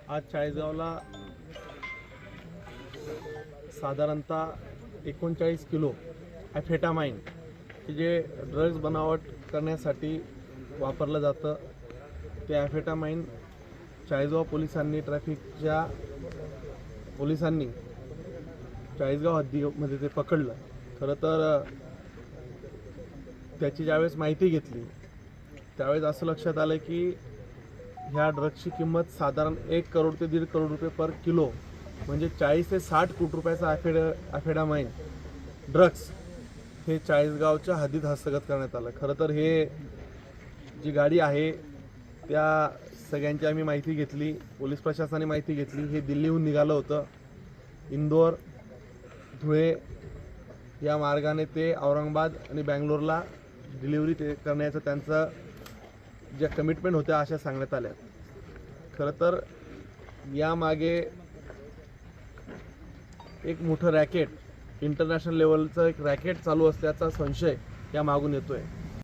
आज चाळीसगावला साधारणतः 39 किलो ॲफेटामाइन की जे ड्रग्ज बनावट करण्यासाठी वापरलं जातं ते ॲफेटामाइन चाळीसगाव पोलिसांनी ट्रॅफिकच्या पोलिसांनी चाळीसगाव हद्दीमध्ये ते पकडलं। खरं तर त्याची ज्यावेळेस माहिती घेतली त्यावेळेस असं लक्षात आलं की ह्या ड्रग्सची किंमत साधारण 1 करोड ते 1.5 करोड रुपये पर किलो, म्हणजे 40 ते 60 कोटी रुपयाचा ॲफेटामाइन ड्रग्स हे चाळीसगावच्या हद्दीत हस्तगत करण्यात आलं। खरं तर हे जी गाडी आहे त्या सगळ्यांची आम्ही माहिती घेतली, पोलीस प्रशासनाने माहिती घेतली। हे दिल्लीहून निघालं होतं, इंदोर धुळे या मार्गाने ते औरंगाबाद आणि बँगलोरला डिलिव्हरी करण्याचं त्यांचं ज्या कमिटमेंट होत्या अशा सांगण्यात आल्या। खरं तर यामागे एक मोठं रॅकेट, इंटरनॅशनल लेवलचं एक रॅकेट चालू असल्याचा संशय या मागून येतोय।